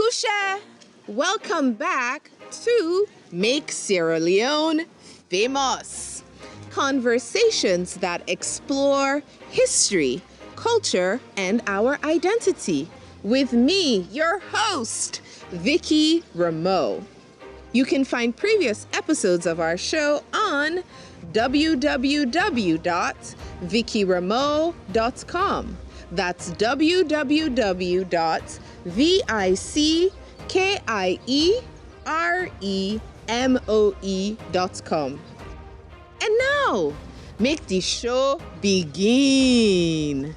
Usha, welcome back to Make Sierra Leone Famous. Conversations that explore history, culture, and our identity. With me, your host, Vicky Rameau. You can find previous episodes of our show on www.vickyrameau.com. That's www.vickyreremoe.com. And now, make the show begin.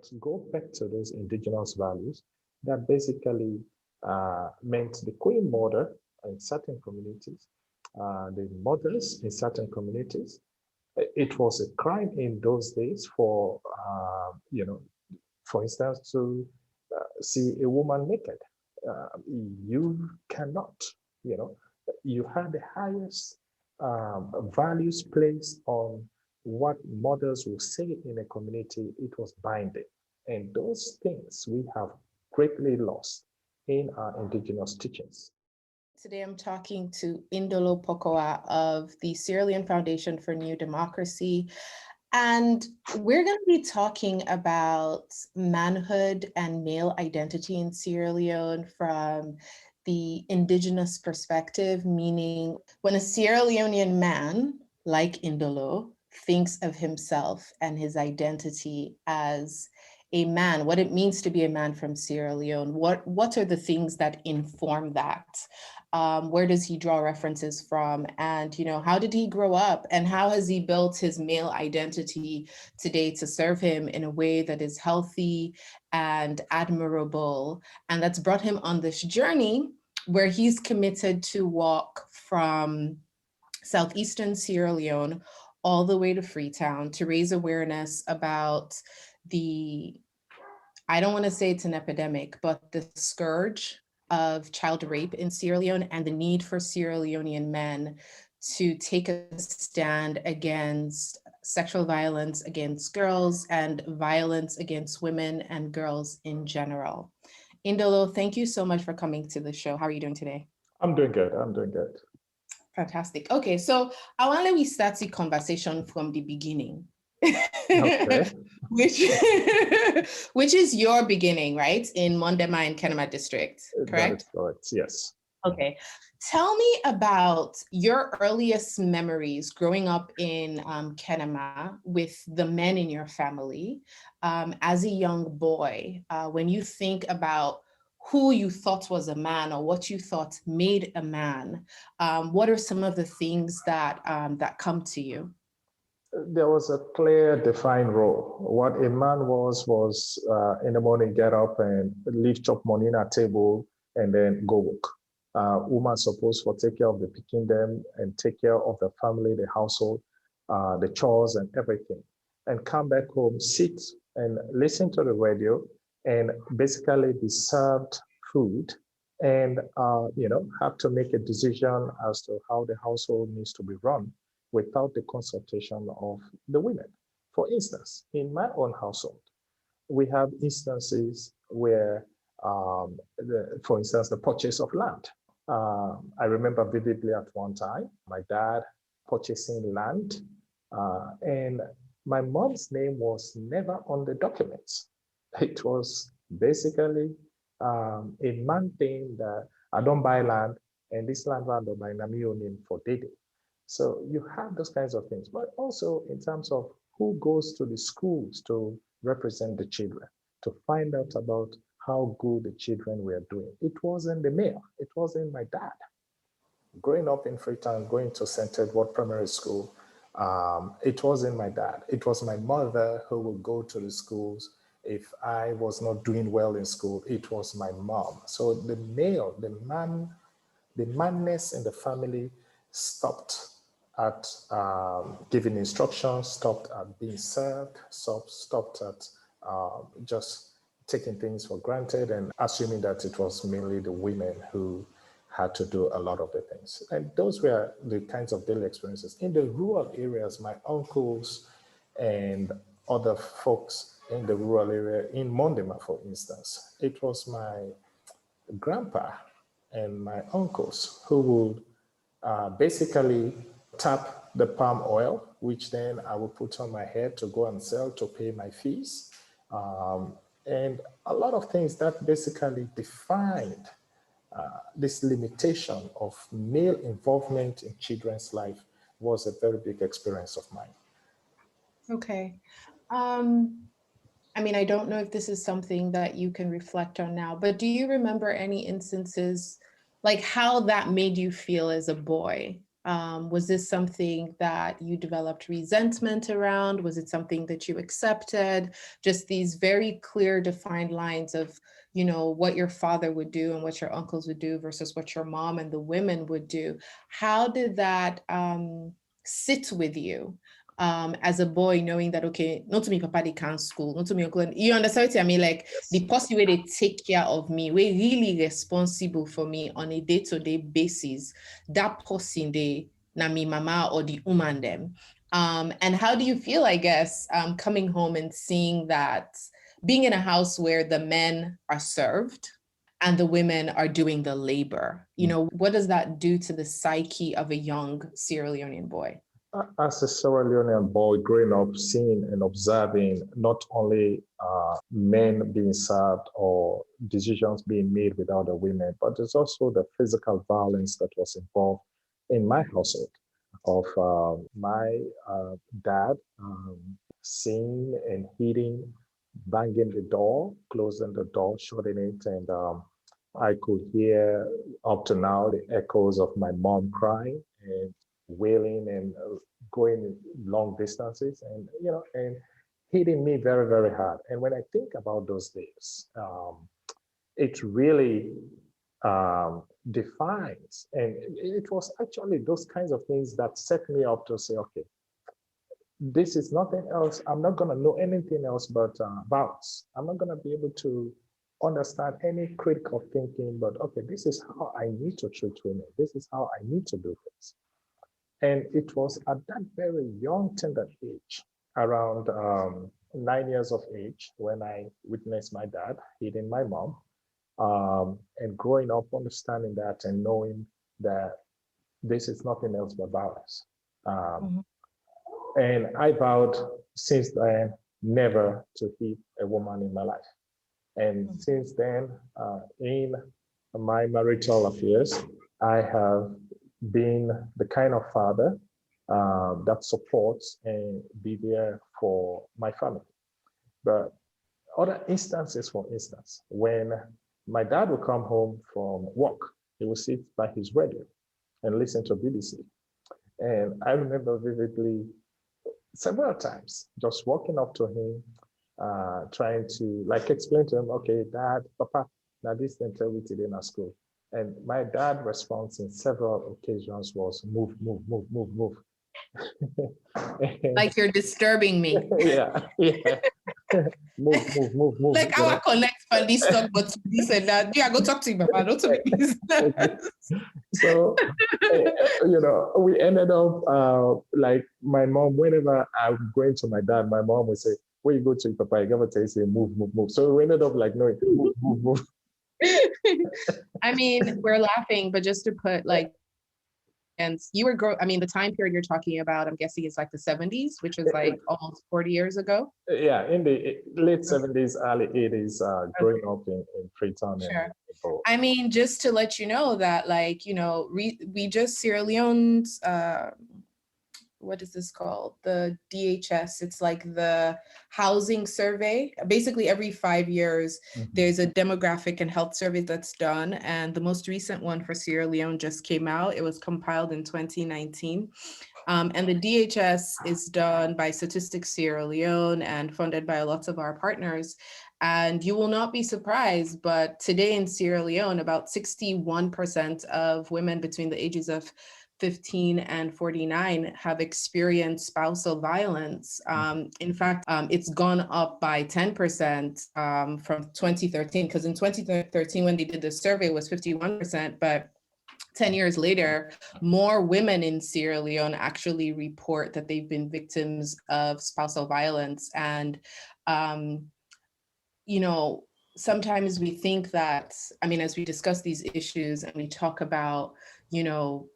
To go back to those indigenous values that basically meant the queen mother in certain communities, the mothers in certain communities. It was a crime in those days for, for instance, to see a woman naked. You cannot, you had the highest values placed on what mothers will say in a community. It was binding. And those things we have greatly lost in our indigenous teachings. Today I'm talking to Hindolo Pokawa of the Sierra Leone Foundation for New Democracy. And we're going to be talking about manhood and male identity in Sierra Leone from the indigenous perspective, meaning when a Sierra Leonean man, like Hindolo, thinks of himself and his identity as a man, what it means to be a man from Sierra Leone, what are the things that inform that? Where does he draw references from? And, how did he grow up? And how has he built his male identity today to serve him in a way that is healthy and admirable? And that's brought him on this journey where he's committed to walk from southeastern Sierra Leone all the way to Freetown to raise awareness about I don't want to say it's an epidemic, but the scourge of child rape in Sierra Leone and the need for Sierra Leonean men to take a stand against sexual violence against girls and violence against women and girls in general. Hindolo, thank you so much for coming to the show. How are you doing today? I'm doing good. Fantastic. Okay, so I want to start the conversation from the beginning. Okay. which is your beginning, right? In Mondema and Kenema district, correct? That is correct, yes. Okay. Tell me about your earliest memories growing up in Kenema with the men in your family as a young boy. When you think about who you thought was a man or what you thought made a man, what are some of the things that come to you? There was a clear, defined role. What a man was in the morning, get up and leave chop money in a table and then go work. Woman supposed to take care of the picking them and take care of the family, the household, the chores and everything. And come back home, sit and listen to the radio and basically be served food and, have to make a decision as to how the household needs to be run without the consultation of the women. For instance, in my own household, we have instances where, for instance, the purchase of land. I remember vividly at one time, my dad purchasing land, and my mom's name was never on the documents. It was basically a man thing that I don't buy land, and this land I don't buy name for Dede. So you have those kinds of things, but also in terms of who goes to the schools to represent the children, to find out about how good the children were doing. It wasn't the male, it wasn't my dad. Growing up in Freetown, going to St. Edward Primary School, it wasn't my dad. It was my mother who would go to the schools. If I was not doing well in school, it was my mom. So the male, the manness in the family stopped at giving instructions, stopped at being served, stopped at just taking things for granted and assuming that it was mainly the women who had to do a lot of the things. And those were the kinds of daily experiences. In the rural areas, my uncles and other folks in the rural area, in Mondema, for instance, it was my grandpa and my uncles who would basically tap the palm oil, which then I would put on my head to go and sell to pay my fees. And a lot of things that basically defined this limitation of male involvement in children's life was a very big experience of mine. Okay. I mean, I don't know if this is something that you can reflect on now, but do you remember any instances, like how that made you feel as a boy? Was this something that you developed resentment around? Was it something that you accepted? Just these very clear, defined lines of, you know, what your father would do and what your uncles would do versus what your mom and the women would do. How did that sit with you? As a boy, knowing that, okay, not to me, papa, they can't school, not to me, uncle. You understand what I mean? Like the person where they take care of me, we're really responsible for me on a day-to-day basis. That person, they, na me mama or the woman them. And how do you feel, I guess, coming home and seeing that, being in a house where the men are served and the women are doing the labor? You know, what does that do to the psyche of a young Sierra Leonean boy? As a Sierra Leonean boy growing up, seeing and observing not only men being served or decisions being made without the women, but there's also the physical violence that was involved in my household of my dad seeing and hitting, banging the door, closing the door, shutting it, and I could hear up to now the echoes of my mom crying and wailing and going long distances, and and hitting me very, very hard. And when I think about those days, it really defines, and it was actually those kinds of things that set me up to say, okay, this is nothing else. I'm not going to know anything else but violence. I'm not going to be able to understand any critical thinking, but okay, this is how I need to treat women. This is how I need to do things. And it was at that very young, tender age, around 9 years of age, when I witnessed my dad hitting my mom, and growing up understanding that and knowing that this is nothing else but violence. And I vowed since then never to hit a woman in my life. And since then, in my marital affairs, I have been the kind of father that supports and be there for my family. But other instances, for instance, when my dad would come home from work, he would sit by his radio and listen to BBC. And I remember vividly several times just walking up to him, trying to explain to him, okay, Dad, Papa, now this thing tell me today in school. And my dad's response in several occasions was move, move, move, move, move. Like you're disturbing me. Yeah. Move, move, move, move. Like our connect for this talk, but this and that. Yeah, go talk to him, Papa. Don't to me. So, we ended up like my mom, whenever I'm going to my dad, my mom would say, when you go to your Papa, you gotta tell you, say, move, move, move. So we ended up like, no, move, move, move. I mean, we're laughing, but just to put and you were the time period you're talking about, I'm guessing it's like the 70s, which is like almost 40 years ago. Yeah, in the late 70s, early 80s, growing up in Freetown. Sure. I mean, just to let you know that, we just Sierra Leone's, what is this called? The DHS. It's like the housing survey. Basically, every 5 years, there's a demographic and health survey that's done. And the most recent one for Sierra Leone just came out. It was compiled in 2019. And the DHS is done by Statistics Sierra Leone and funded by lots of our partners. And you will not be surprised, but today in Sierra Leone, about 61% of women between the ages of 15 and 49 have experienced spousal violence. In fact, it's gone up by 10% from 2013, because in 2013, when they did the survey, it was 51%, but 10 years later, more women in Sierra Leone actually report that they've been victims of spousal violence. And, you know, sometimes we think that, I mean, as we discuss these issues and we talk about, you know,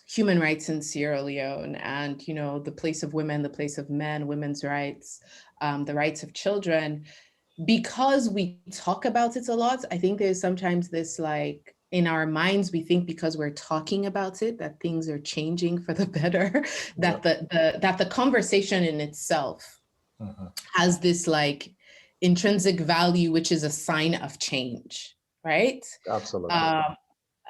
human rights in Sierra Leone and, you know, the place of women, the place of men, women's rights, the rights of children, because we talk about it a lot, I think there's sometimes this like, in our minds, we think because we're talking about it, that things are changing for the better, that the conversation in itself has this like intrinsic value, which is a sign of change, right? Absolutely.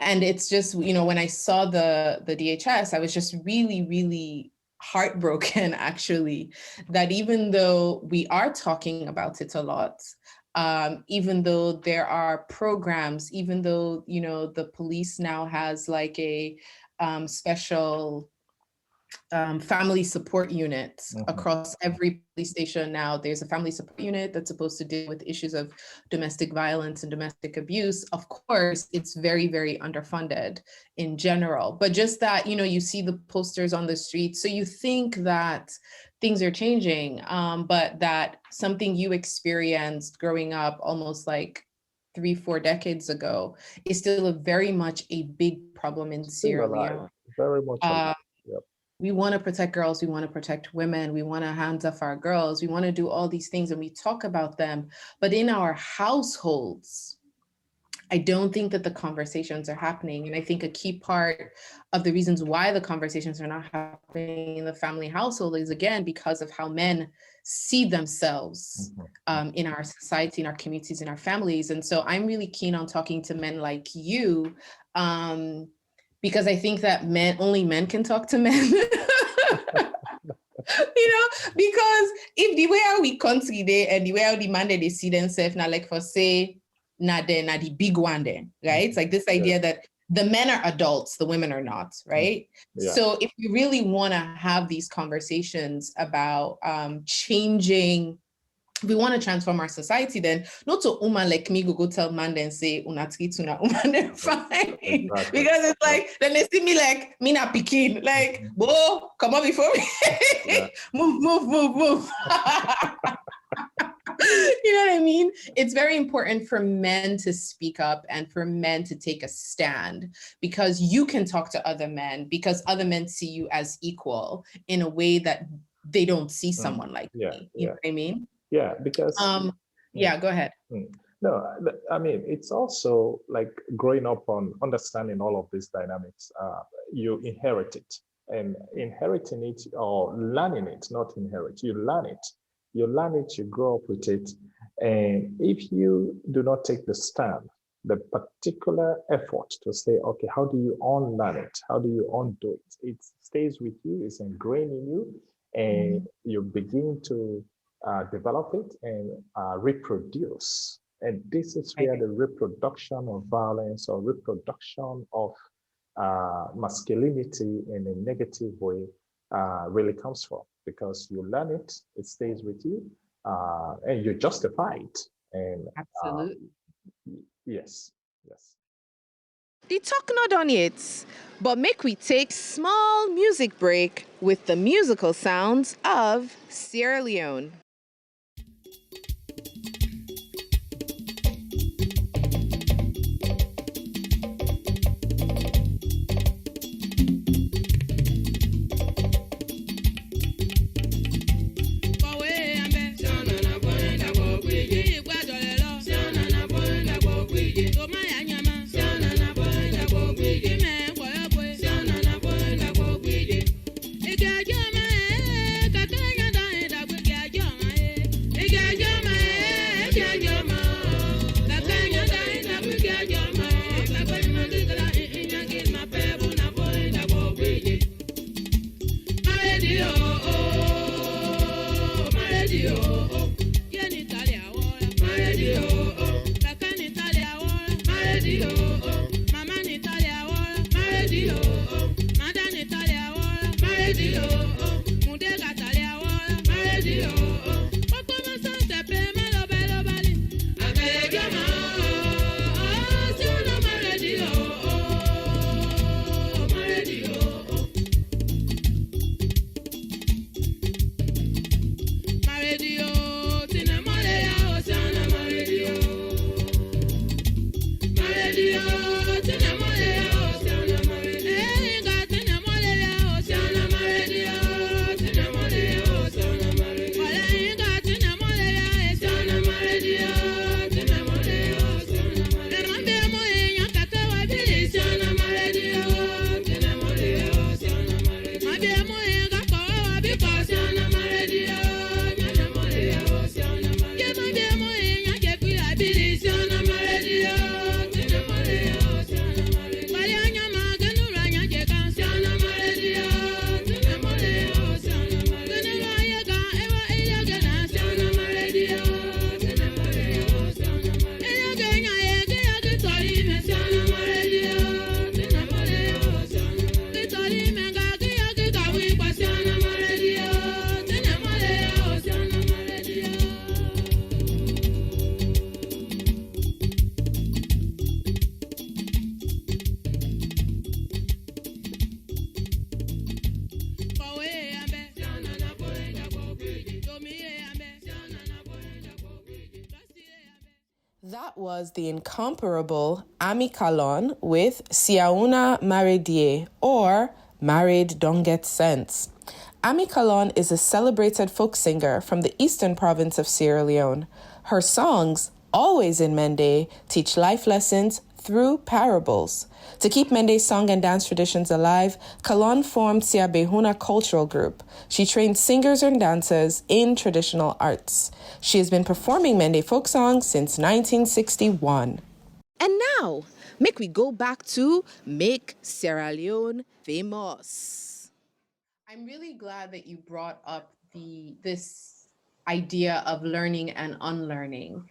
And it's just, you know, when I saw the DHS, I was just really, really heartbroken, actually, that even though we are talking about it a lot, even though there are programs, even though, you know, the police now has like a special family support unit across every police station now. There's a family support unit that's supposed to deal with issues of domestic violence and domestic abuse. Of course, it's very, very underfunded in general, but just that, you know, you see the posters on the street. So you think that things are changing, but that something you experienced growing up almost like 3-4 decades ago is still very much a big problem in Sierra Leone. Very much alive. We want to protect girls, we want to protect women, we want to hands off our girls, we want to do all these things and we talk about them. But in our households, I don't think that the conversations are happening. And I think a key part of the reasons why the conversations are not happening in the family household is, again, because of how men see themselves in our society, in our communities, in our families. And so I'm really keen on talking to men like you, because I think that only men can talk to men. You know, because if the way how we country they and the way how the man they see themselves now, like for say, not the big one then, right? It's like this idea that the men are adults, the women are not, right? So if we really want to have these conversations about changing, we want to transform our society, then not to woman like me go tell man then say unatrituna woman then fine. Because it's like then they see me like me not picking, like whoa, come on before me. move. You know what I mean? It's very important for men to speak up and for men to take a stand, because you can talk to other men, because other men see you as equal in a way that they don't see someone like me. You know what I mean? Yeah, because go ahead. No, I mean, it's also like growing up on understanding all of these dynamics. You inherit it, and inheriting it or learning it, not inherit, you learn it. You learn it, you grow up with it. And if you do not take the stand, the particular effort to say, okay, how do you unlearn it? How do you undo it? It stays with you, it's ingrained in you, and you begin to develop it and reproduce. And this is where the reproduction of violence or reproduction of masculinity in a negative way really comes from, because you learn it, it stays with you, and you justify it. And absolutely, yes. The talk not done yet, but make we take small music break with the musical sounds of Sierra Leone. That was the incomparable Ami Kailahun with Siauna Maredie, or Married Don't Get Sense. Ami Kailahun is a celebrated folk singer from the eastern province of Sierra Leone. Her songs, always in Mende, teach life lessons through parables. To keep Mende's song and dance traditions alive, Kailahun formed Siabehuna Cultural Group. She trained singers and dancers in traditional arts. She has been performing Mende folk songs since 1961. And now, make we go back to make Sierra Leone famous. I'm really glad that you brought up this idea of learning and unlearning,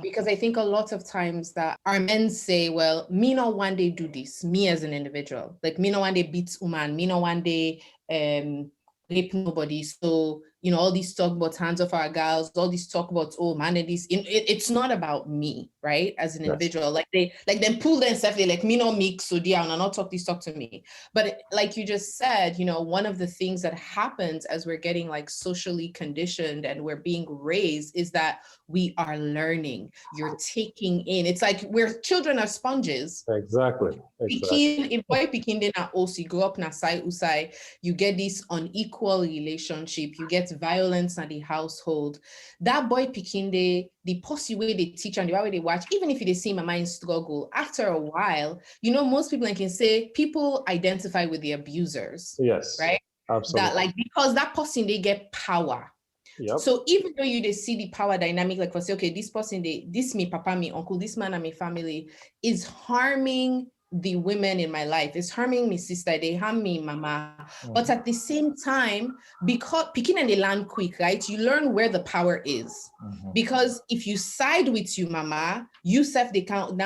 because I think a lot of times that our men say, well, me no one day do this, me as an individual, like me no one day beat woman, me no one day rape nobody. So, all these talk about hands off our gals, all these talk about, oh man, it's not about me, right? As an individual, like them pull themselves, they like me no mix, so dear, and not talk to me. But like you just said, one of the things that happens as we're getting like socially conditioned and we're being raised is that we are learning. You're taking in. It's like we're children are sponges. Exactly. If boy pikin dey na also grow up na sai usai, you get this unequal relationship. You get violence in the household. That boy pikin dey, the possible way they teach and the way they watch, even if they see mama in struggle, after a while, most people can say people identify with the abusers. Yes. Right? Absolutely. That because that person they get power. Yep. So even though they see the power dynamic, like for say, okay, this person, this me, papa, me, uncle, this man and my family is harming the women in my life, is harming me sister, they harm me mama. But at the same time, because picking and they land quick, right? You learn where the power is. Because if you side with you mama, you self they can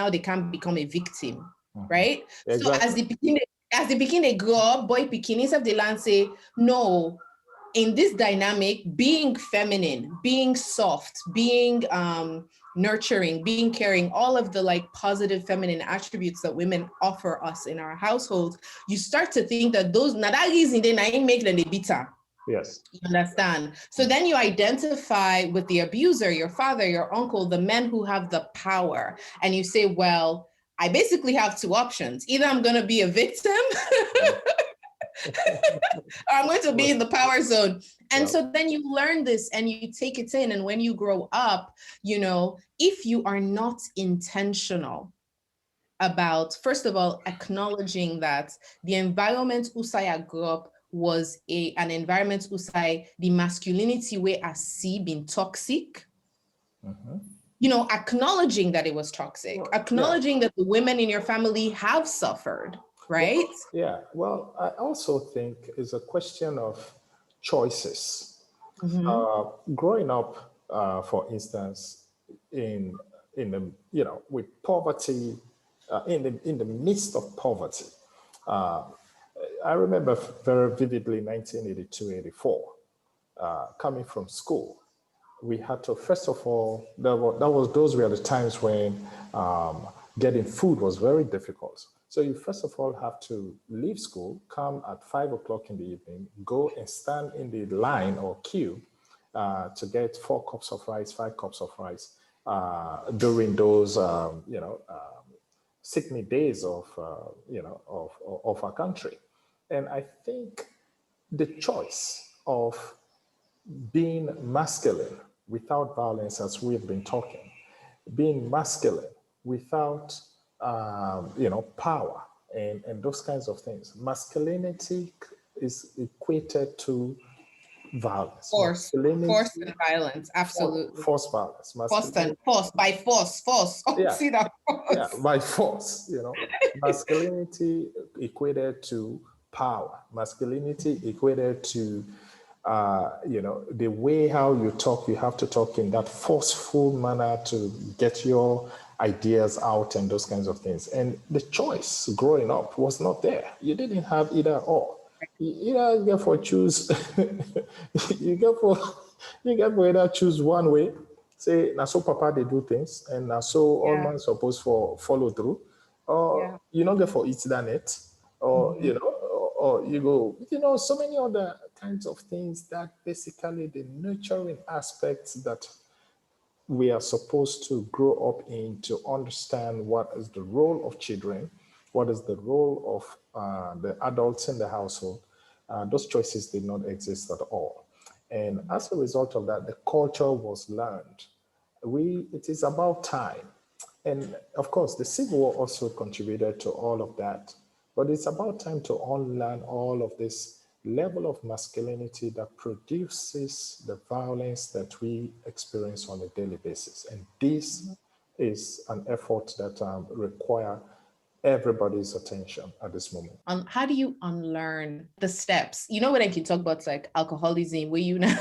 become a victim, right? Exactly. So as the beginning they grow up, boy picking, of the land say, no, in this dynamic, being feminine, being soft, being nurturing, being caring, all of the like positive feminine attributes that women offer us in our households, you start to think that that reason they ain't make them the bitter. Yes. You understand? So then you identify with the abuser, your father, your uncle, the men who have the power, and you say, well, I basically have two options. Either I'm going to be a victim I'm going to be in the power zone. And so then you learn this and you take it in. And when you grow up, if you are not intentional about, first of all, acknowledging that the environment Usaya grew up was an environment Usai, the masculinity way I see being toxic. Acknowledging that it was toxic, acknowledging that the women in your family have suffered. Right? Well, I also think it's a question of choices. Growing up, for instance, in the with poverty, in the midst of poverty, I remember very vividly 1982-84, coming from school. We had to, first of all, those were the times when getting food was very difficult. So you first of all have to leave school, come at 5 o'clock in the evening, go and stand in the line or queue to get 4 cups of rice, 5 cups of rice during those, sickly days of our country. And I think the choice of being masculine without violence, as we've been talking, being masculine without power and those kinds of things. Masculinity is equated to violence. Force and violence, absolutely. Force violence. Force, by force. Oh, see that force. Yeah, by force, Masculinity equated to power. Masculinity equated to the way how you talk, you have to talk in that forceful manner to get your ideas out and those kinds of things. And the choice growing up was not there. You didn't have either or. You get for choose. you get for either choose one way. Say now so papa they do things and now so all man supposed for follow through, or you don't get for eat that net, or or you go so many other kinds of things that basically the nurturing aspects that we are supposed to grow up in to understand what is the role of children, what is the role of the adults in the household. Those choices did not exist at all. And as a result of that, the culture was learned. It is about time. And of course, the Civil War also contributed to all of that. But it's about time to unlearn all of this level of masculinity that produces the violence that we experience on a daily basis. And this is an effort that require everybody's attention at this moment. How do you unlearn the steps? You know, when I can talk about like alcoholism, where you know,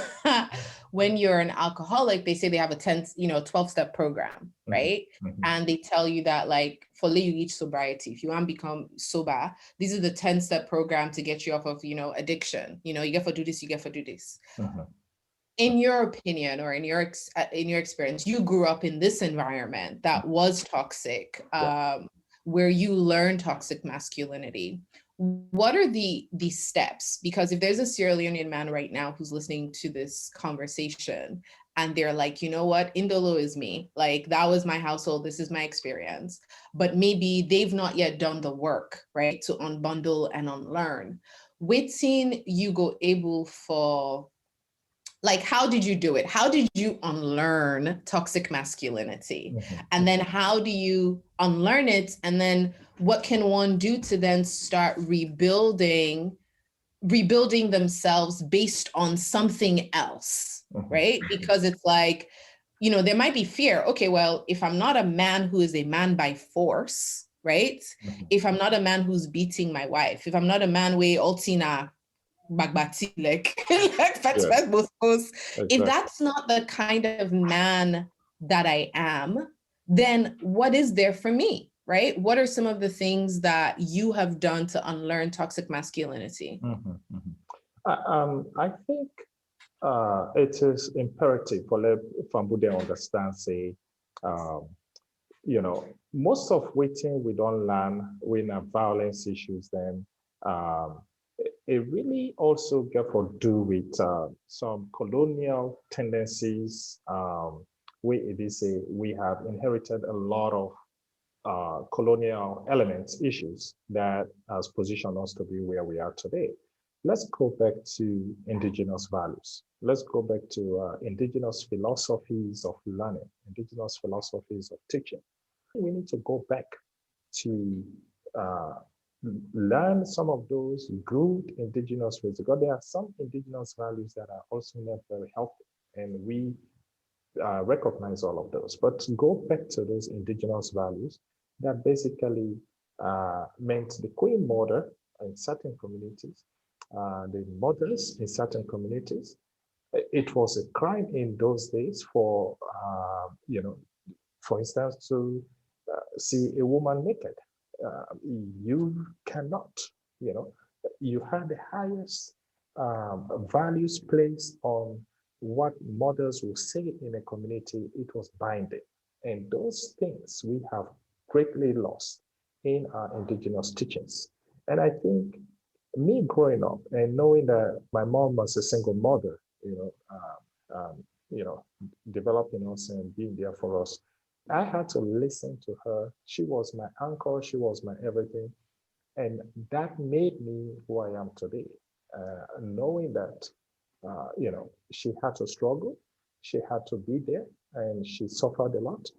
when you're an alcoholic, they say they have a 12-step program, right? Mm-hmm. And they tell you that like for you reach sobriety, if you want to become sober, these are the 10-step program to get you off of, addiction. You get to do this, you get to do this. Mm-hmm. In your opinion, or in your experience, you grew up in this environment that was toxic. Where you learn toxic masculinity. What are the steps? Because if there's a Sierra Leonean man right now who's listening to this conversation and they're like, you know what, Hindolo is me, like that was my household, this is my experience, but maybe they've not yet done the work, right, to unbundle and unlearn. Waiting you go able for, like, how did you do it? How did you unlearn toxic masculinity? Mm-hmm. And then how do you unlearn it? And then what can one do to then start rebuilding themselves based on something else, right? Because it's like, there might be fear. Okay, well, if I'm not a man who is a man by force, right? If I'm not a man who's beating my wife, if I'm not a man where ultina bagbati, like if that's not the kind of man that I am, then what is there for me, right? What are some of the things that you have done to unlearn toxic masculinity? I think it is imperative for Fambude understand, say, most of waiting we don't learn when violence issues, then it really also get to do with some colonial tendencies. We have inherited a lot of colonial elements, issues that has positioned us to be where we are today. Let's go back to indigenous values. Let's go back to indigenous philosophies of learning, indigenous philosophies of teaching. We need to go back to learn some of those good indigenous ways, because there are some indigenous values that are also not very healthy, and we recognize all of those. But to go back to those indigenous values that basically meant the queen mother in certain communities, the mothers in certain communities. It was a crime in those days for, for instance, to see a woman naked. You cannot, you had the highest values placed on what mothers will say in a community. It was binding. And those things we have greatly lost in our indigenous teachings. And I think me growing up and knowing that my mom was a single mother, developing us and being there for us, I had to listen to her. She was my uncle. She was my everything. And that made me who I am today. Knowing that, she had to struggle. She had to be there, and she suffered a lot.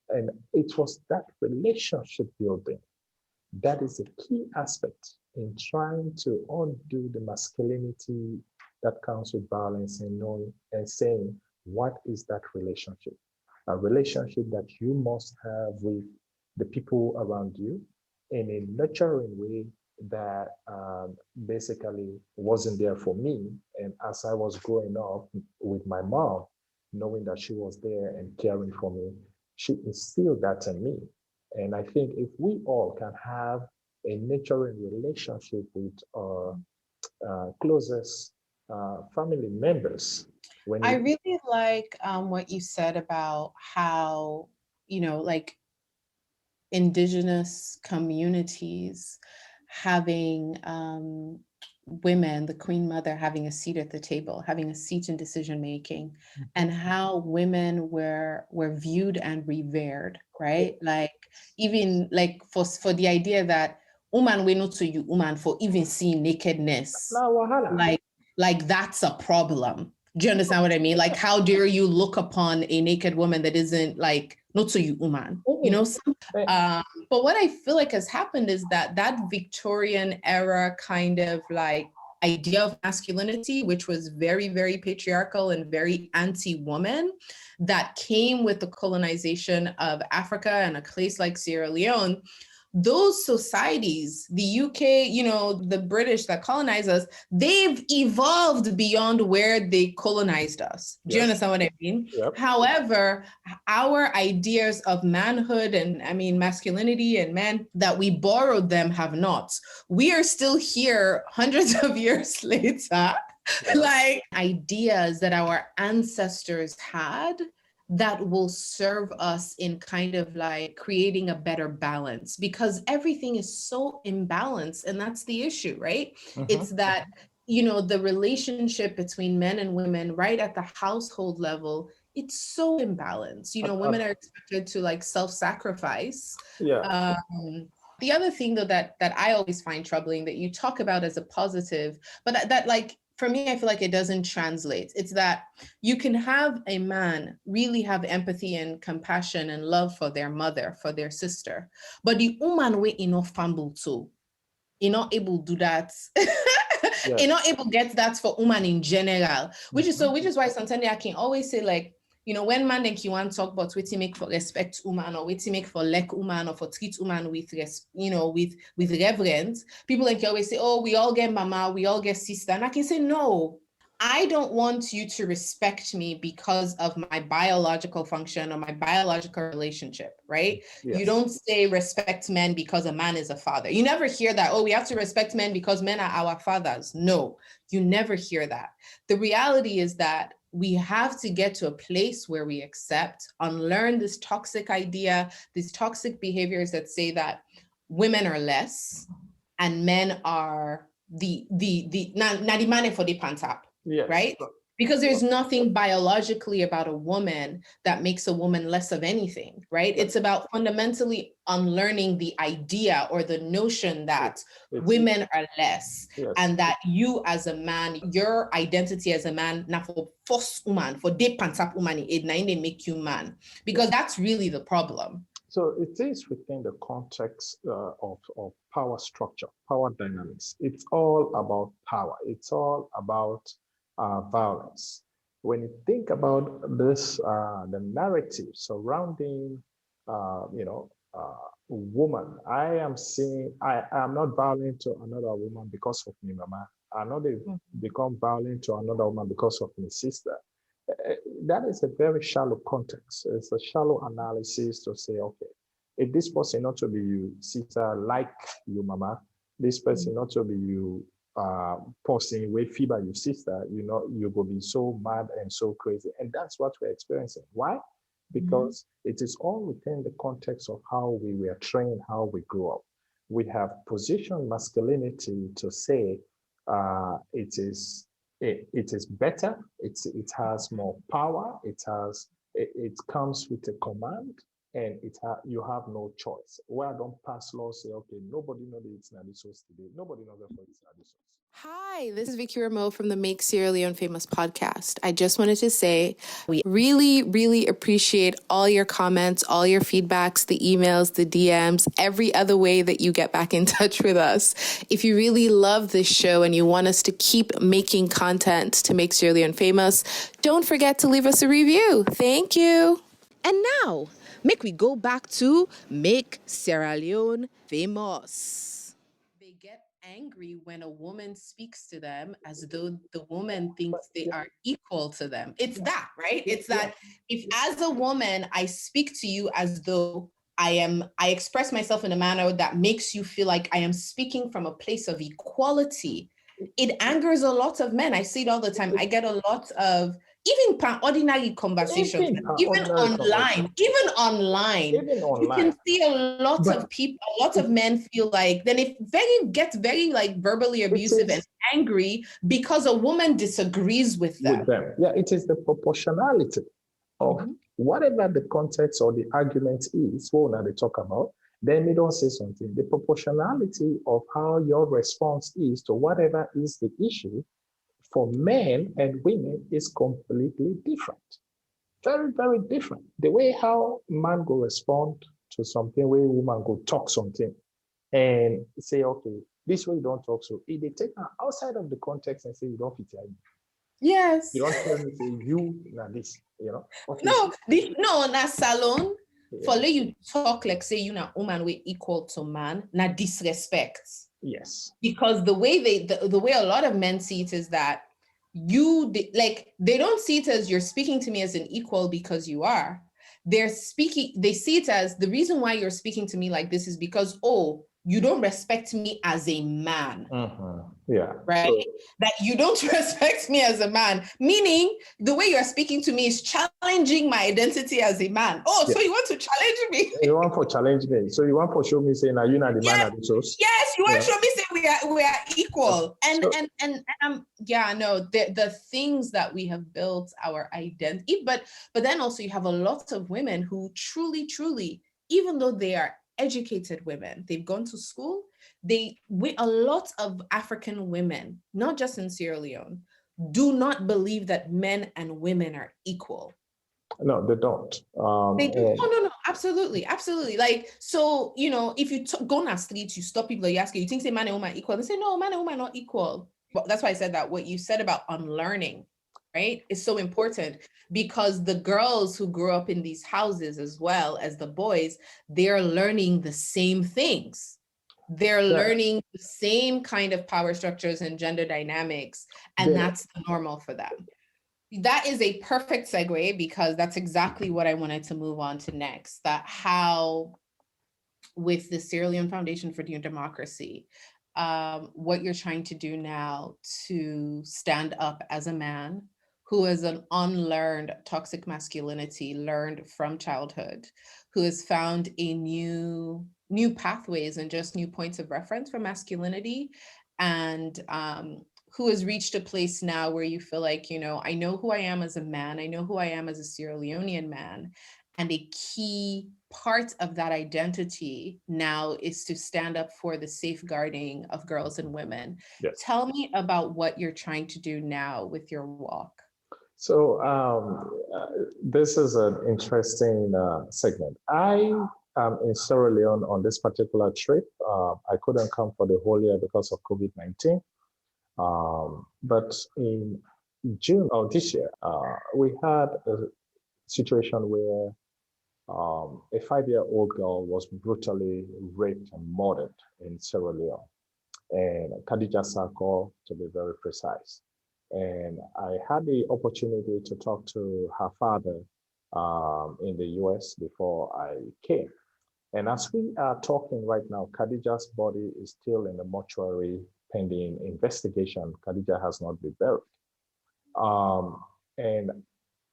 And it was that relationship building that is a key aspect in trying to undo the masculinity that comes with violence, and knowing and saying, what is that relationship? A relationship that you must have with the people around you in a nurturing way that basically wasn't there for me. And as I was growing up with my mom, knowing that she was there and caring for me, she instilled that in me. And I think if we all can have a nurturing relationship with our closest family members. I really like what you said about how, like indigenous communities having women, the Queen Mother, having a seat at the table, having a seat in decision making, and how women were viewed and revered, right? Like even like for the idea that woman we not to you woman for even seeing nakedness, like that's a problem. Do you understand what I mean? Like, how dare you look upon a naked woman that isn't like not to you woman, you know? But what I feel like has happened is that Victorian era kind of like idea of masculinity, which was very, very patriarchal and very anti-woman, that came with the colonization of Africa and a place like Sierra Leone. Those societies, the UK, you know, the British that colonized us, they've evolved beyond where they colonized us. Do you understand what I mean? Yep. However, our ideas of manhood and masculinity and men that we borrowed them have not. We are still here hundreds of years later, like ideas that our ancestors had that will serve us in kind of like creating a better balance, because everything is so imbalanced, and that's the issue, right? It's that, you know, the relationship between men and women right at the household level, it's so imbalanced. You know, women are expected to like self-sacrifice. The other thing though that I always find troubling that you talk about as a positive, but that like, for me, I feel like it doesn't translate. It's that you can have a man really have empathy and compassion and love for their mother, for their sister, but the woman way enough fumble too. You're not able to do that. You're not able to get that for woman in general, which is why sometimes I can always say like, you know, when man think you want to talk about what make for respect woman or what make for like woman or for treat woman with with reverence, people like you always say, oh, we all get mama, we all get sister. And I can say, no, I don't want you to respect me because of my biological function or my biological relationship, right? You don't say respect men because a man is a father. You never hear that, oh, we have to respect men because men are our fathers. No, you never hear that. The reality is that we have to get to a place where we accept, unlearn this toxic idea, these toxic behaviors that say that women are less and men are the man for the pantap, right? Because there's nothing biologically about a woman that makes a woman less of anything, right? It's about fundamentally unlearning the idea or the notion that women are less, and that you as a man, your identity as a man, now for force woman, for de pantap woman, it make you man, because that's really the problem. So it is within the context of power structure, power dynamics. It's all about power. It's all about violence. When you think about this, the narrative surrounding, woman, I am not violent to another woman because of me, mama. I'm not become violent to another woman because of my sister. That is a very shallow context. It's a shallow analysis to say, okay, if this person not to be you, sister, like you, mama, this person not to be you, person with fever, your sister, you know, you will be so mad and so crazy. And that's what we're experiencing. Why? Because it is all within the context of how we were trained, how we grew up. We have positioned masculinity to say it is better, it has more power, it comes with a command, and you have no choice. Where I don't pass laws, say, okay, nobody knows it's not this source today. Nobody knows that it's not this source. Hi, this is Vicky Rameau from the Make Sierra Leone Famous podcast. I just wanted to say we really, really appreciate all your comments, all your feedbacks, the emails, the DMs, every other way that you get back in touch with us. If you really love this show and you want us to keep making content to make Sierra Leone famous, don't forget to leave us a review. Thank you. And now, make we go back to Make Sierra Leone Famous. They get angry when a woman speaks to them as though the woman thinks they are equal to them. It's that, right? It's that if as a woman, I speak to you as though I express myself in a manner that makes you feel like I am speaking from a place of equality, it angers a lot of men. I see it all the time. I get a lot of ordinary conversations, even online, you can see a lot of people, a lot of men feel like, then it gets very like verbally abusive and angry because a woman disagrees with them. Yeah, it is the proportionality of whatever the context or the argument is, what they talk about, then they don't say something. The proportionality of how your response is to whatever is the issue for men and women is completely different. Very, very different. The way how man go respond to something, where woman go talk something and say, okay, this way you don't talk. So if they take her outside of the context and say you don't fit here. Yes. You don't tell me say you na this, you know. Okay. No, na salon. Yeah. For let you talk like say you na woman we equal to man, na disrespect. Yes. Because the way the way a lot of men see it is that they don't see it as you're speaking to me as an equal because you are. They see it as the reason why you're speaking to me like this is because, oh, you don't respect me as a man. Yeah. Right? So, that you don't respect me as a man, meaning the way you're speaking to me is challenging my identity as a man. Oh, yeah. So you want to challenge me? You want to challenge me. So you want to show me saying, now you're not the man at the source? Yes, you want to show me saying we are equal. And the things that we have built our identity, but then also you have a lot of women who truly, even though they are educated women, they've gone to school, a lot of African women, not just in Sierra Leone, do not believe that men and women are equal. No, they don't. They do. No, absolutely. Like, so, you know, if you go on the streets, you stop people, you ask you think say man and woman are equal? They say, no, man and woman are not equal. But that's why I said that what you said about unlearning, right, is so important, because the girls who grew up in these houses as well as the boys, they're learning the same things. They're learning the same kind of power structures and gender dynamics, and that's the normal for them. That is a perfect segue, because that's exactly what I wanted to move on to next, that how with the Sierra Leone Foundation for New Democracy, what you're trying to do now to stand up as a man who is an unlearned toxic masculinity learned from childhood, who has found a new pathways and just new points of reference for masculinity, and who has reached a place now where you feel like, you know, I know who I am as a man, I know who I am as a Sierra Leonean man, and a key part of that identity now is to stand up for the safeguarding of girls and women. Yes. Tell me about what you're trying to do now with your walk. So this is an interesting segment. I am in Sierra Leone on this particular trip. I couldn't come for the whole year because of COVID-19. But in June of this year, we had a situation where a 5-year-old girl was brutally raped and murdered in Sierra Leone, and Khadija Sako, to be very precise. And I had the opportunity to talk to her father in the US before I came. And as we are talking right now, Khadija's body is still in the mortuary pending investigation. Khadija has not been buried. And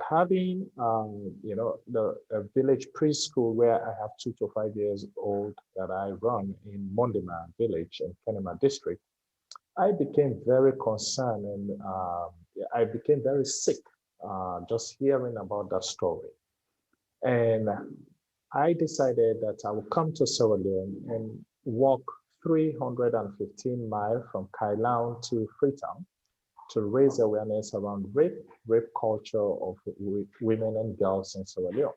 having, the village preschool where I have 2 to 5 years old that I run in Mondema village in Kenema district, I became very concerned, and I became very sick just hearing about that story. And I decided that I would come to Sierra Leone and walk 315 miles from Kailahun to Freetown to raise awareness around rape culture of women and girls in Sierra Leone.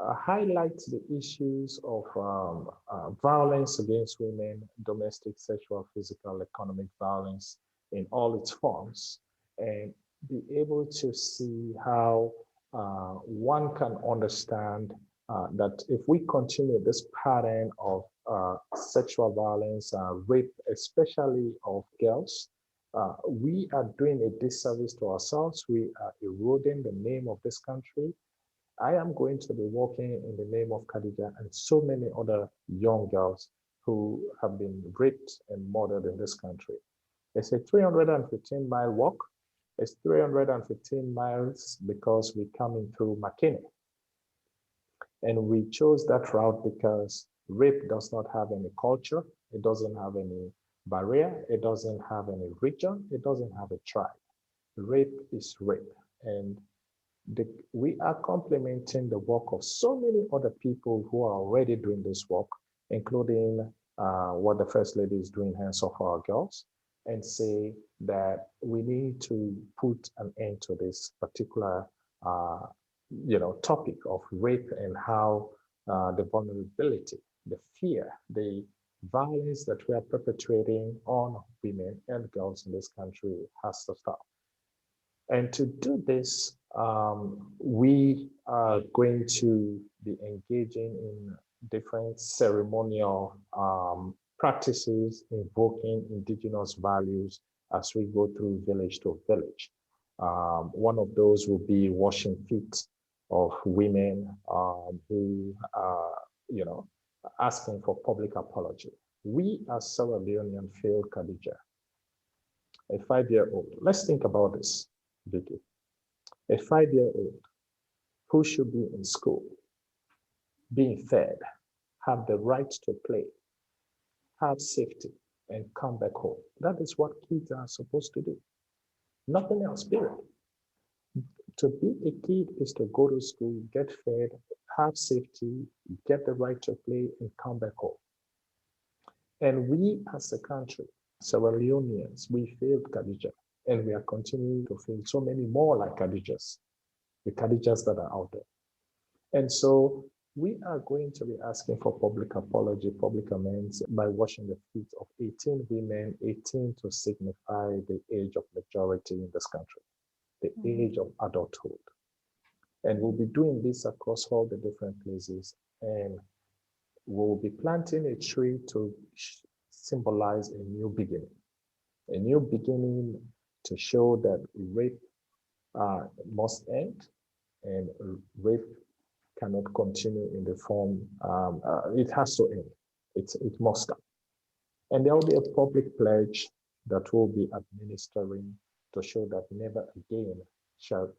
Highlight the issues of violence against women, domestic, sexual, physical, economic violence in all its forms, and be able to see how one can understand that if we continue this pattern of sexual violence, rape, especially of girls, we are doing a disservice to ourselves. We are eroding the name of this country. I am going to be working in the name of Khadija and so many other young girls who have been raped and murdered in this country. It's a 315-mile walk. It's 315 miles because we're coming through McKinney. And we chose that route because rape does not have any culture. It doesn't have any barrier. It doesn't have any region. It doesn't have a tribe. Rape is rape. And we are complementing the work of so many other people who are already doing this work, including what the First Lady is doing, Hands Off Our Girls, and say that we need to put an end to this particular topic of rape and how the vulnerability, the fear, the violence that we are perpetrating on women and girls in this country has to stop. And to do this, we are going to be engaging in different ceremonial practices invoking indigenous values as we go through village to village. One of those will be washing feet of women who are, asking for public apology. We as Sierra Leonean failed Khadija, a 5-year-old. Let's think about this, Vicky. A 5-year-old who should be in school, being fed, have the right to play, have safety, and come back home. That is what kids are supposed to do. Nothing else, period. To be a kid is to go to school, get fed, have safety, get the right to play, and come back home. And we as a country, Sierra Leoneans, we failed Khadija, and we are continuing to fail so many more like Khadijas, the Khadijas that are out there. And so we are going to be asking for public apology, public amends by washing the feet of 18 women, 18 to signify the age of majority in this country, the age of adulthood. And we'll be doing this across all the different places. And we'll be planting a tree to symbolize a new beginning to show that rape must end and rape cannot continue in the form, it has to end. It must stop. And there will be a public pledge that will be administering to show that never again shall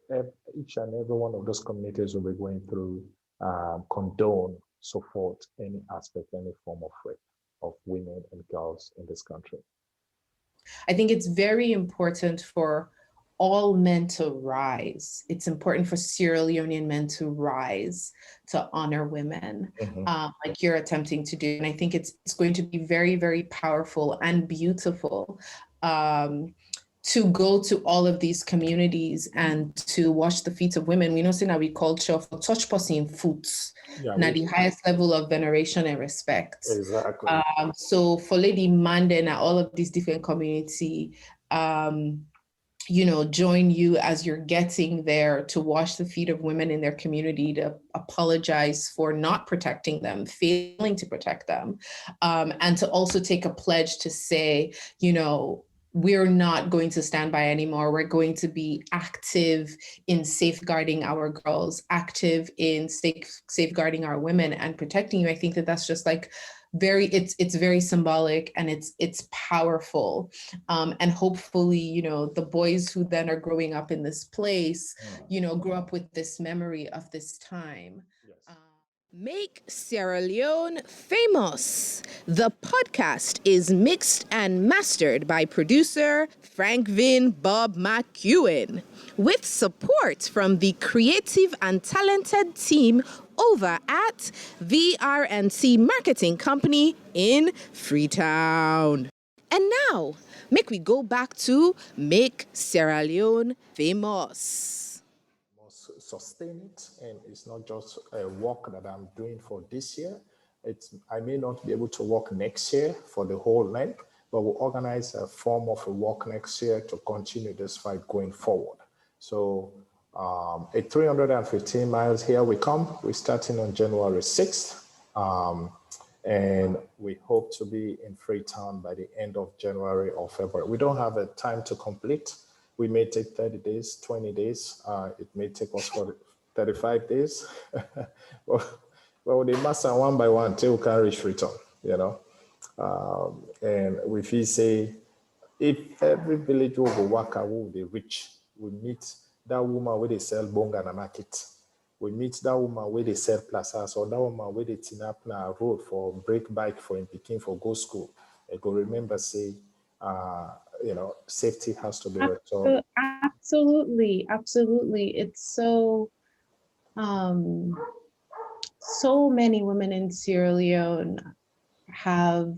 each and every one of those communities will be going through, condone, support any aspect, any form of rape of women and girls in this country. I think it's very important for all men to rise. It's important for Sierra Leonean men to rise, to honor women, like you're attempting to do. And I think it's going to be very, very powerful and beautiful to go to all of these communities and to wash the feet of women. We know in our culture for touch person foot, now the highest level of veneration and respect. Exactly. So for Lady Manden and all of these different community, join you as you're getting there to wash the feet of women in their community, to apologize for not protecting them, failing to protect them, and to also take a pledge to say, we're not going to stand by anymore. We're going to be active in safeguarding our girls, active in safeguarding our women and protecting you. I think that that's just like it's very symbolic and it's powerful. And hopefully, the boys who then are growing up in this place, grow up with this memory of this time. Yes. Make Sierra Leone famous. The podcast is mixed and mastered by producer Frank-Vin Bob McEwen, with support from the creative and talented team over at VRNC Marketing Company in Freetown. And now, make we go back to Make Sierra Leone famous. Sustain it, and it's not just a work that I'm doing for this year. I may not be able to work next year for the whole length, but we'll organize a form of a work next year to continue this fight going forward. So at 315 miles, here we come. We're starting on January 6th, and we hope to be in Freetown by the end of January or February. We don't have a time to complete. We may take 30 days, 20 days. It may take us for 35 days. Well, they must one by one till we can reach Freetown, And if we say, if every village will work, will they reach? we meet that woman where they sell bonga na market. We meet that woman where they sell plazas, or that woman where they tin up na road for break bike for in Peking for go school. I go remember say, safety has to be restored. Absolutely, absolutely. It's so many women in Sierra Leone have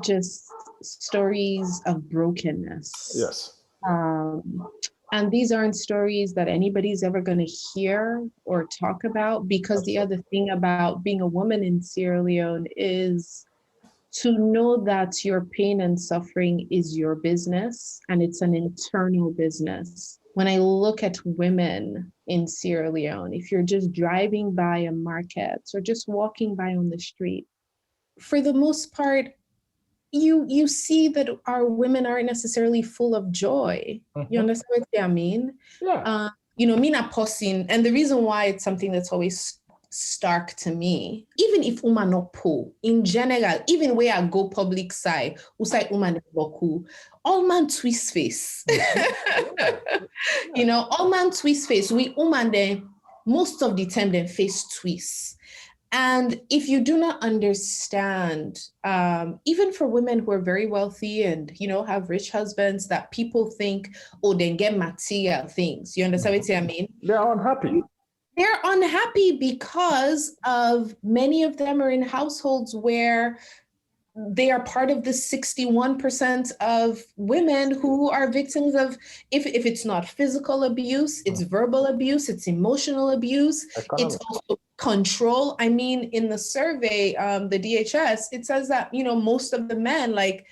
just stories of brokenness. Yes. And these aren't stories that anybody's ever going to hear or talk about, because the other thing about being a woman in Sierra Leone is to know that your pain and suffering is your business and it's an internal business. When I look at women in Sierra Leone, if you're just driving by a market or just walking by on the street, for the most part, you see that our women aren't necessarily full of joy. You understand what I mean? Yeah. Me not posting, and the reason why it's something that's always stark to me, even if woman not pull in general, even where I go public side, who say woman boku, all man twist face. All man twist face. We woman then most of the time then face twists. And if you do not understand, even for women who are very wealthy and, have rich husbands, that people think, oh, they get material things. You understand what I mean? They're unhappy. They're unhappy because of many of them are in households where they are part of the 61% of women who are victims of, if it's not physical abuse, it's verbal abuse, it's emotional abuse, it's also control. I mean, in the survey, the DHS, it says that, most of the men, like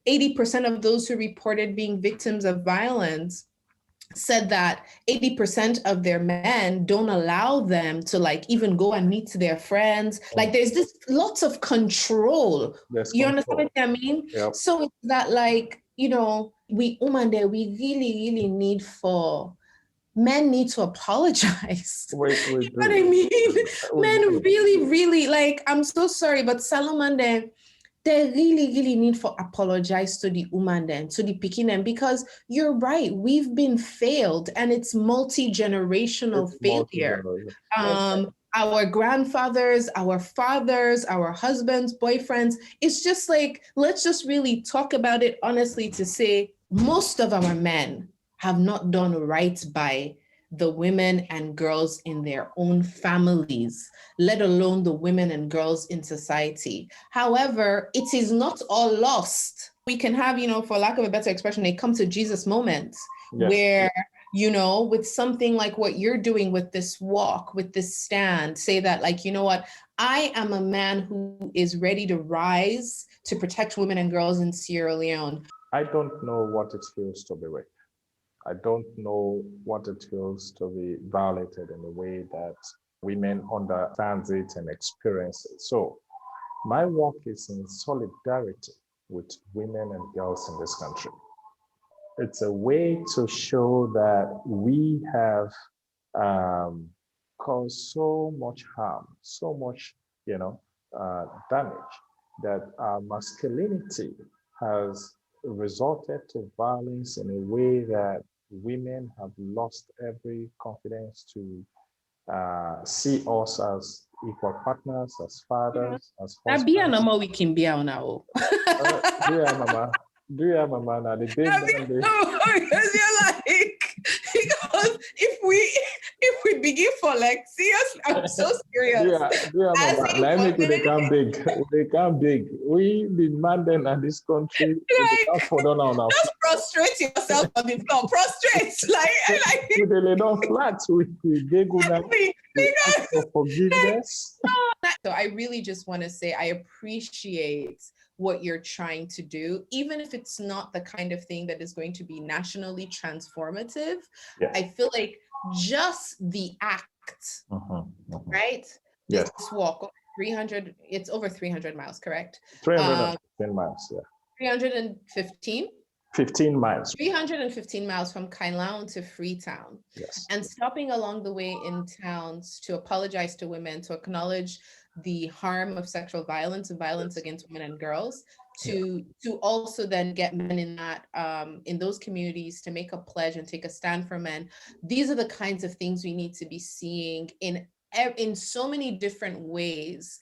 80% of those who reported being victims of violence, said that 80% of their men don't allow them to even go and meet their friends. Like there's this lots of control. You understand what I mean? Yep. So it's that we women there, we really, really need for men need to apologize. You know what I mean? Men really, really I'm so sorry, but Salomon there, they really, really need for apologize to the woman then, to the picking them, because you're right, we've been failed and it's multi-generational failure. Our grandfathers, our fathers, our husbands, boyfriends, it's just let's just really talk about it honestly to say most of our men have not done right by the women and girls in their own families, let alone the women and girls in society. However, it is not all lost. We can have, for lack of a better expression, a come to Jesus moment where, with something like what you're doing with this walk, with this stand, say that you know what, I am a man who is ready to rise to protect women and girls in Sierra Leone. I don't know what it feels to be raped. I don't know what it feels to be violated in a way that women understand it and experience it. So my work is in solidarity with women and girls in this country. It's a way to show that we have caused so much harm, so much, damage, that our masculinity has resulted to violence in a way that women have lost every confidence to see us as equal partners, as fathers, as husbands. Be a number we can be on now. Do you have mama now? The big because you're because if we begin for seriously, I'm so serious. Mama. Let me they come big. They come big. We demand them in this country. Just prostrate yourself on the floor. Prostrate. We lay down flat. We beg for forgiveness. So I really just want to say I appreciate what you're trying to do, even if it's not the kind of thing that is going to be nationally transformative. Yes. I feel like just the act, right? Yes. This walk, 300, it's over 300 miles, correct? 315 miles, yeah. 315? 15 miles. 315 miles from Kailahun to Freetown. Yes. And stopping along the way in towns to apologize to women, to acknowledge the harm of sexual violence and violence against women and girls. to also then get men in that in those communities to make a pledge and take a stand for men. These are the kinds of things we need to be seeing in so many different ways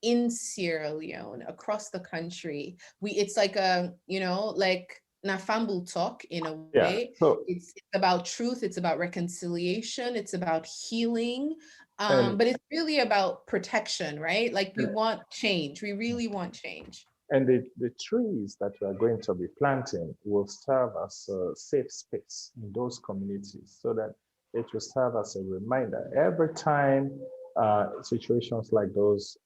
in Sierra Leone, across the country. It's like a, like Nafambul talk in a way. So it's about truth, it's about reconciliation, it's about healing, but it's really about protection, right? Like we want change, we really want change. And the trees that we are going to be planting will serve as a safe space in those communities, so that it will serve as a reminder every time situations like those,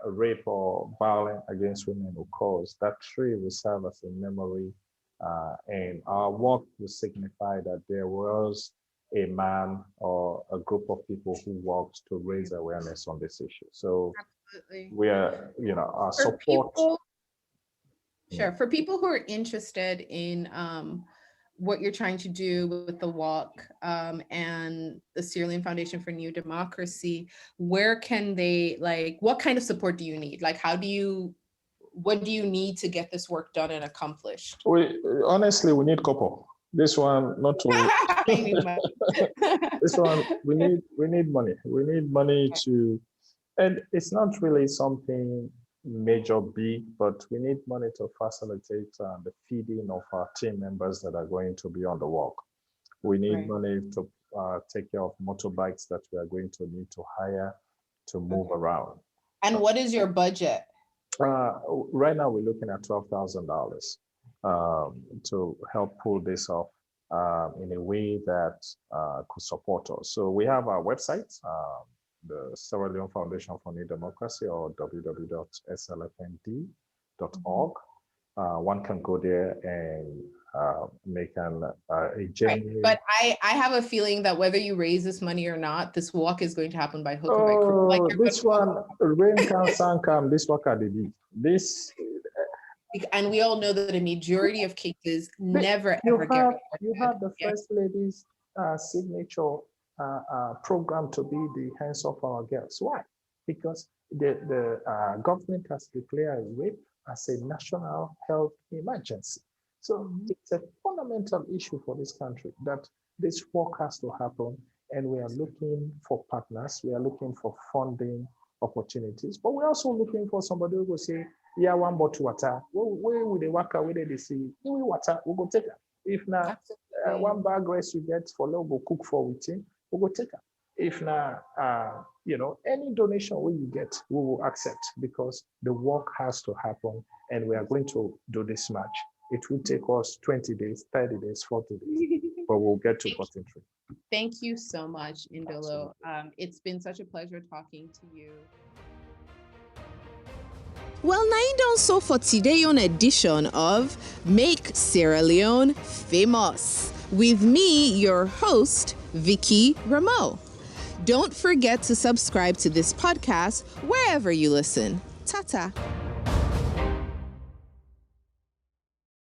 rape or violence against women occurs. That tree will serve as a memory, and our work will signify that there was a man or a group of people who worked to raise awareness on this issue. So absolutely, we are, our support. Sure. For people who are interested in what you're trying to do with the walk and the Sierra Leone Foundation for New Democracy, where can they, what kind of support do you need? Like, what do you need to get this work done and accomplished? Honestly, we need couple. This one, not to. This one, we need money. We need money to, and it's not really something major big, but we need money to facilitate the feeding of our team members that are going to be on the walk. We need money to take care of motorbikes that we are going to need to hire to move around. And what is your budget? Right now, we're looking at $12,000 to help pull this off in a way that could support us. So we have our website, the Sierra Leone Foundation for New Democracy, or www.slfnd.org. One can go there and make a genuine. Right. But I have a feeling that whether you raise this money or not, this walk is going to happen by hook or by crook. Like this one, rain can, sun can, this walk at the beat. This. And we all know that a majority of cases never you ever get. You have the First Lady's signature program to be the hands of our girls. Why? Because the government has declared rape as a national health emergency. So it's a fundamental issue for this country that this work has to happen, and we are looking for partners. We are looking for funding opportunities, but we're also looking for somebody who will say, yeah, one bottle water. Where will they work out? Where they see? Give me water, we'll go take it. If not, one bag rice you get for love, we'll cook for with him, we'll go take it. If not, any donation we you get, we will accept, because the work has to happen, and we are going to do this much. It will take us 20 days, 30 days, 40 days, but we'll get to button through. Thank you so much, Hindolo. It's been such a pleasure talking to you. Well, now done so for today's edition of Make Sierra Leone Famous with me, your host, Vicky Rameau. Don't forget to subscribe to this podcast wherever you listen. Ta-ta.